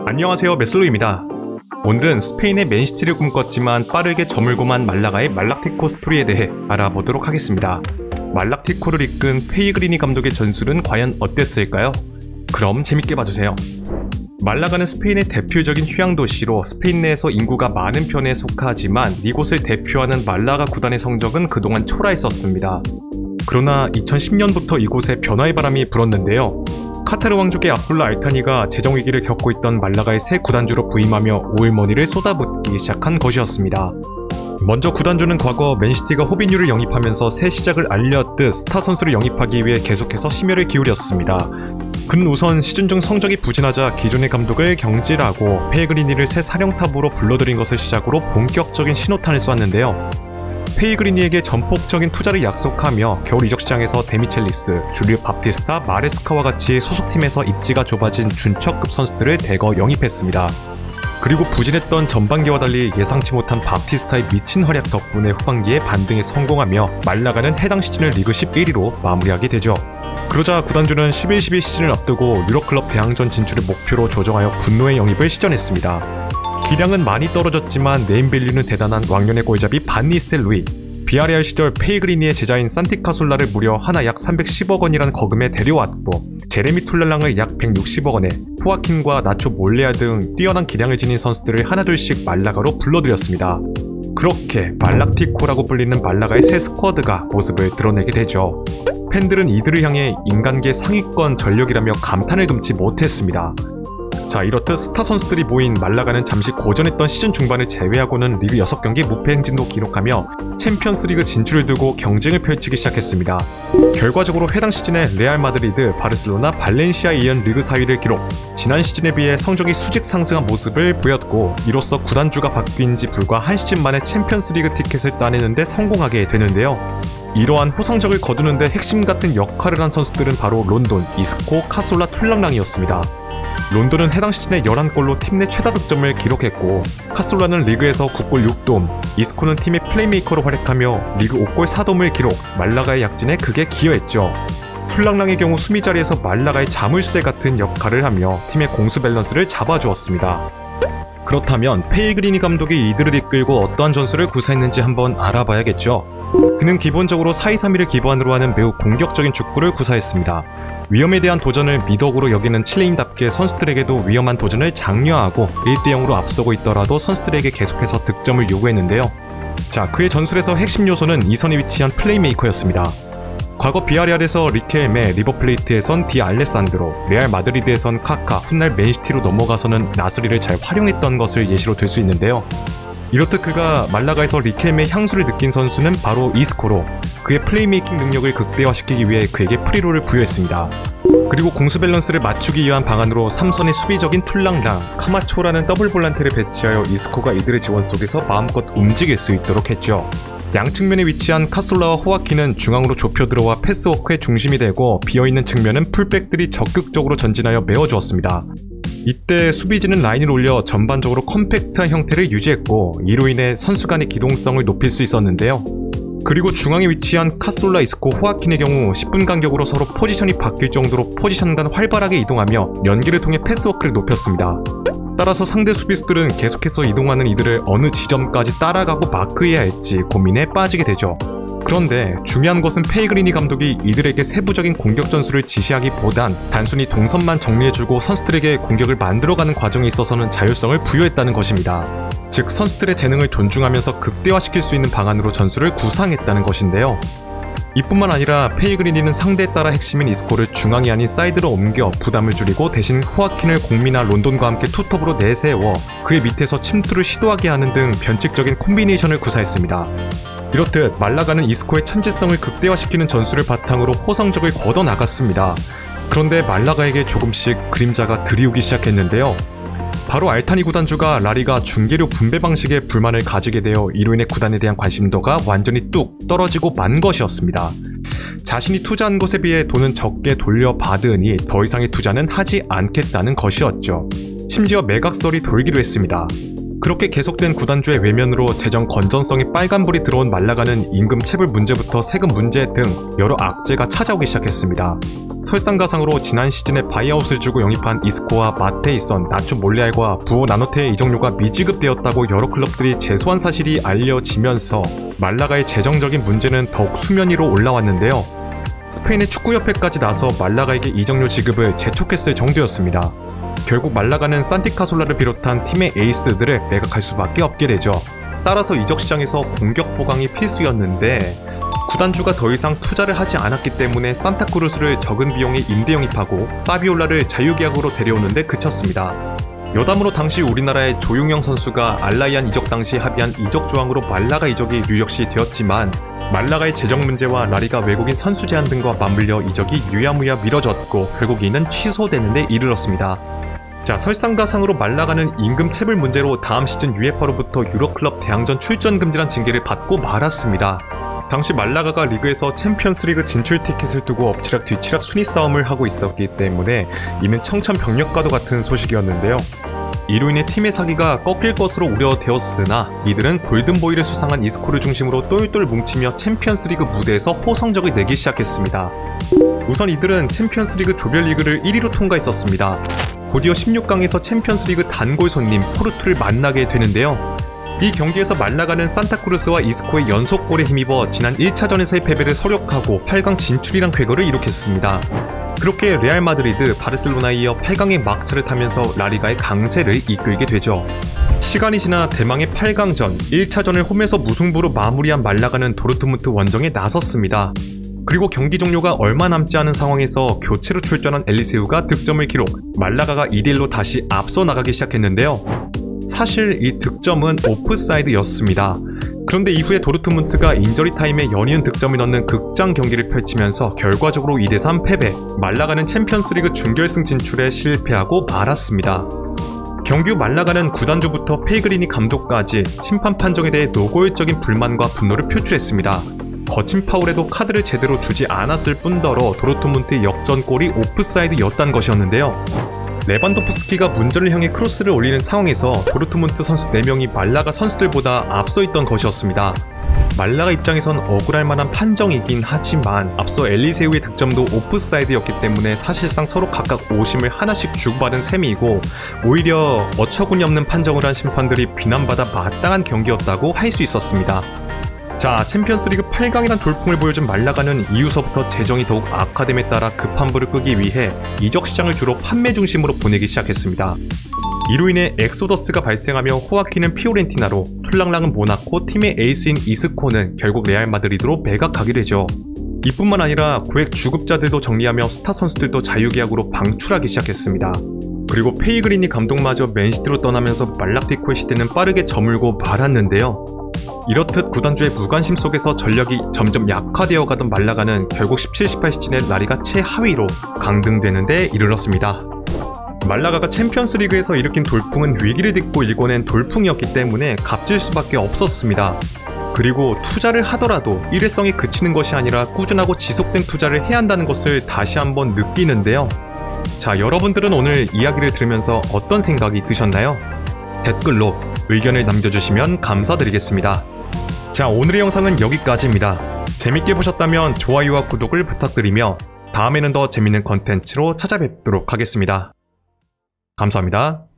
안녕하세요, 메슬로입니다. 오늘은 스페인의 맨시티를 꿈꿨지만 빠르게 저물고만 말라가의 말락티코 스토리에 대해 알아보도록 하겠습니다. 말락티코를 이끈 페이그리니 감독의 전술은 과연 어땠을까요? 그럼 재밌게 봐주세요. 말라가는 스페인의 대표적인 휴양도시로 스페인 내에서 인구가 많은 편에 속하지만 이곳을 대표하는 말라가 구단의 성적은 그동안 초라했었습니다. 그러나 2010년부터 이곳에 변화의 바람이 불었는데요. 카타르 왕족의 압둘라 알타니가 재정위기를 겪고 있던 말라가의 새 구단주로 부임하며 오일머니를 쏟아붓기 시작한 것이었습니다. 먼저 구단주는 과거 맨시티가 호비뉴를 영입하면서 새 시작을 알렸듯 스타 선수를 영입하기 위해 계속해서 심혈을 기울였습니다. 그는 우선 시즌 중 성적이 부진하자 기존의 감독을 경질하고 페이그리니를 새 사령탑으로 불러들인 것을 시작으로 본격적인 신호탄을 쐈는데요. 페이그리니에게 전폭적인 투자를 약속하며 겨울 이적 시장에서 데미첼리스, 줄리오 바티스타, 마레스카와 같이 소속팀에서 입지가 좁아진 준척급 선수들을 대거 영입했습니다. 그리고 부진했던 전반기와 달리 예상치 못한 바티스타의 미친 활약 덕분에 후반기에 반등에 성공하며 말라가는 해당 시즌을 리그 11위로 마무리하게 되죠. 그러자 구단주는 11-12 시즌을 앞두고 유럽클럽 대항전 진출을 목표로 조정하여 분노의 영입을 시전했습니다. 기량은 많이 떨어졌지만 네임밸류는 대단한 왕년의 골잡이 반 니스텔로이, 비아레알 시절 페이그리니의 제자인 산티 카솔라를 무려 하나 약 310억 원이라는 거금에 데려왔고 제레미 툴랄랑을 약 160억 원에 호아킨과 나초 몰레아 등 뛰어난 기량을 지닌 선수들을 하나둘씩 말라가로 불러들였습니다. 그렇게 말락티코라고 불리는 말라가의 새 스쿼드가 모습을 드러내게 되죠. 팬들은 이들을 향해 인간계 상위권 전력이라며 감탄을 금치 못했습니다. 자, 이렇듯 스타 선수들이 모인 말라가는 잠시 고전했던 시즌 중반을 제외하고는 리그 6경기 무패 행진도 기록하며 챔피언스리그 진출을 두고 경쟁을 펼치기 시작했습니다. 결과적으로 해당 시즌에 레알 마드리드, 바르셀로나, 발렌시아에 이은 리그 4위를 기록, 지난 시즌에 비해 성적이 수직 상승한 모습을 보였고 이로써 구단주가 바뀐 지 불과 한 시즌 만에 챔피언스리그 티켓을 따내는데 성공하게 되는데요. 이러한 호성적을 거두는데 핵심 같은 역할을 한 선수들은 바로 론돈, 이스코, 카솔라, 툴랑랑이었습니다. 론돈은 해당 시즌에 11골로 팀 내 최다 득점을 기록했고 카솔라는 리그에서 9골 6도움, 이스코는 팀의 플레이메이커로 활약하며 리그 5골 4도움을 기록, 말라가의 약진에 크게 기여했죠. 툴랑랑의 경우 수비 자리에서 말라가의 자물쇠 같은 역할을 하며 팀의 공수 밸런스를 잡아주었습니다. 그렇다면 페이그리니 감독이 이들을 이끌고 어떠한 전술을 구사했는지 한번 알아봐야겠죠. 그는 기본적으로 4-2-3-1을 기반으로 하는 매우 공격적인 축구를 구사했습니다. 위험에 대한 도전을 미덕으로 여기는 칠레인답게 선수들에게도 위험한 도전을 장려하고 1대0으로 앞서고 있더라도 선수들에게 계속해서 득점을 요구했는데요. 자, 그의 전술에서 핵심 요소는 이선에 위치한 플레이메이커였습니다. 과거 비아레알에서 리켈메, 리버플레이트에선 디 알레산드로, 레알 마드리드에선 카카, 훗날 맨시티로 넘어가서는 나스리를 잘 활용했던 것을 예시로 들 수 있는데요. 이렇듯 그가 말라가에서 리켈메의 향수를 느낀 선수는 바로 이스코로 그의 플레이메이킹 능력을 극대화시키기 위해 그에게 프리롤을 부여했습니다. 그리고 공수 밸런스를 맞추기 위한 방안으로 3선의 수비적인 툴랑랑, 카마초라는 더블 볼란테를 배치하여 이스코가 이들의 지원 속에서 마음껏 움직일 수 있도록 했죠. 양측면에 위치한 카솔라와 호아키는 중앙으로 좁혀 들어와 패스워크의 중심이 되고 비어있는 측면은 풀백들이 적극적으로 전진하여 메워주었습니다. 이때 수비진은 라인을 올려 전반적으로 컴팩트한 형태를 유지했고 이로 인해 선수 간의 기동성을 높일 수 있었는데요. 그리고 중앙에 위치한 카솔라, 이스코, 호아킨의 경우 10분 간격으로 서로 포지션이 바뀔 정도로 포지션 간 활발하게 이동하며 연기를 통해 패스워크를 높였습니다. 따라서 상대 수비수들은 계속해서 이동하는 이들을 어느 지점까지 따라가고 마크해야 할지 고민에 빠지게 되죠. 그런데 중요한 것은 페이그리니 감독이 이들에게 세부적인 공격 전술을 지시하기보단 단순히 동선만 정리해주고 선수들에게 공격을 만들어가는 과정에 있어서는 자율성을 부여했다는 것입니다. 즉 선수들의 재능을 존중하면서 극대화시킬 수 있는 방안으로 전술을 구상했다는 것인데요. 이뿐만 아니라 페이그리니는 상대에 따라 핵심인 이스코를 중앙이 아닌 사이드로 옮겨 부담을 줄이고 대신 호아킨을 공미나 론돈과 함께 투톱으로 내세워 그의 밑에서 침투를 시도하게 하는 등 변칙적인 콤비네이션을 구사했습니다. 이렇듯 말라가는 이스코의 천재성을 극대화시키는 전술을 바탕으로 호성적을 걷어나갔습니다. 그런데 말라가에게 조금씩 그림자가 들이오기 시작했는데요. 바로 알타니 구단주가 라리가 중계료 분배 방식에 불만을 가지게 되어 이로 인해 구단에 대한 관심도가 완전히 뚝 떨어지고 만 것이었습니다. 자신이 투자한 것에 비해 돈은 적게 돌려받으니 더 이상의 투자는 하지 않겠다는 것이었죠. 심지어 매각설이 돌기도 했습니다. 그렇게 계속된 구단주의 외면으로 재정 건전성에 빨간불이 들어온 말라가는 임금 체불 문제부터 세금 문제 등 여러 악재가 찾아오기 시작했습니다. 설상가상으로 지난 시즌에 바이아웃을 주고 영입한 이스코와 마테이선, 나초 몰리알과 부호 나노테의 이적료가 미지급되었다고 여러 클럽들이 제소한 사실이 알려지면서 말라가의 재정적인 문제는 더욱 수면 위로 올라왔는데요. 스페인의 축구협회까지 나서 말라가에게 이적료 지급을 재촉했을 정도였습니다. 결국 말라가는 산티카솔라를 비롯한 팀의 에이스들을 매각할 수밖에 없게 되죠. 따라서 이적 시장에서 공격 보강이 필수였는데 구단주가 더 이상 투자를 하지 않았기 때문에 산타크루스를 적은 비용에 임대 영입하고 사비올라를 자유계약으로 데려오는데 그쳤습니다. 여담으로 당시 우리나라의 조용영 선수가 알라이안 이적 당시 합의한 이적 조항으로 말라가 이적이 유력시 되었지만 말라가의 재정 문제와 라리가 외국인 선수 제한 등과 맞물려 이적이 유야무야 미뤄졌고 결국 이는 취소되는 데 이르렀습니다. 자, 설상가상으로 말라가는 임금 체불 문제로 다음 시즌 UEFA로부터 유로클럽 대항전 출전 금지란 징계를 받고 말았습니다. 당시 말라가가 리그에서 챔피언스리그 진출 티켓을 두고 엎치락뒤치락 순위 싸움을 하고 있었기 때문에 이는 청천벽력과도 같은 소식이었는데요. 이로 인해 팀의 사기가 꺾일 것으로 우려되었으나 이들은 골든보이를 수상한 이스코를 중심으로 똘똘 뭉치며 챔피언스리그 무대에서 호성적을 내기 시작했습니다. 우선 이들은 챔피언스리그 조별리그를 1위로 통과했었습니다. 곧이어 16강에서 챔피언스리그 단골 손님 포르투를 만나게 되는데요. 이 경기에서 말라가는 산타크루스와 이스코의 연속골에 힘입어 지난 1차전에서의 패배를 서력하고 8강 진출이란 쾌거를 이룩했습니다. 그렇게 레알 마드리드, 바르셀로나에 이어 8강의 막차를 타면서 라리가의 강세를 이끌게 되죠. 시간이 지나 대망의 8강전 1차전을 홈에서 무승부로 마무리한 말라가는 도르트문트 원정에 나섰습니다. 그리고 경기 종료가 얼마 남지 않은 상황에서 교체로 출전한 엘리세우가 득점을 기록, 말라가가 2대1로 다시 앞서 나가기 시작했는데요. 사실 이 득점은 오프사이드였습니다. 그런데 이후에 도르트문트가 인저리 타임에 연이은 득점을 넣는 극장 경기를 펼치면서 결과적으로 2대3 패배, 말라가는 챔피언스리그 준결승 진출에 실패하고 말았습니다. 경기 후 말라가는 구단주부터 페이그리니 감독까지 심판 판정에 대해 노골적인 불만과 분노를 표출했습니다. 거친 파울에도 카드를 제대로 주지 않았을 뿐더러 도르트문트의 역전골이 오프사이드였다는 것이었는데요. 레반도프스키가 문전을 향해 크로스를 올리는 상황에서 도르트문트 선수 4명이 말라가 선수들보다 앞서 있던 것이었습니다. 말라가 입장에선 억울할 만한 판정이긴 하지만 앞서 엘리세우의 득점도 오프사이드였기 때문에 사실상 서로 각각 오심을 하나씩 주고받은 셈이고 오히려 어처구니 없는 판정을 한 심판들이 비난받아 마땅한 경기였다고 할 수 있었습니다. 자, 챔피언스리그 8강이란 돌풍을 보여준 말라가는 이후서부터 재정이 더욱 악화됨에 따라 급한 불을 끄기 위해 이적 시장을 주로 판매 중심으로 보내기 시작했습니다. 이로 인해 엑소더스가 발생하며 호아킨은 피오렌티나로, 툴랑랑은 모나코, 팀의 에이스인 이스코는 결국 레알 마드리드로 매각하게 되죠. 이뿐만 아니라 고액 주급자들도 정리하며 스타 선수들도 자유계약으로 방출하기 시작했습니다. 그리고 페이그리니 감독마저 맨시티로 떠나면서 말락티코의 시대는 빠르게 저물고 말았는데요. 이렇듯 구단주의 무관심 속에서 전력이 점점 약화되어 가던 말라가는 결국 17-18 시즌에 라리가 최하위로 강등되는 데 이르렀습니다. 말라가가 챔피언스리그에서 일으킨 돌풍은 위기를 딛고 일궈낸 돌풍이었기 때문에 값질 수밖에 없었습니다. 그리고 투자를 하더라도 일회성이 그치는 것이 아니라 꾸준하고 지속된 투자를 해야 한다는 것을 다시 한번 느끼는데요. 자, 여러분들은 오늘 이야기를 들으면서 어떤 생각이 드셨나요? 댓글로 의견을 남겨주시면 감사드리겠습니다. 자, 오늘의 영상은 여기까지입니다. 재밌게 보셨다면 좋아요와 구독을 부탁드리며 다음에는 더 재밌는 컨텐츠로 찾아뵙도록 하겠습니다. 감사합니다.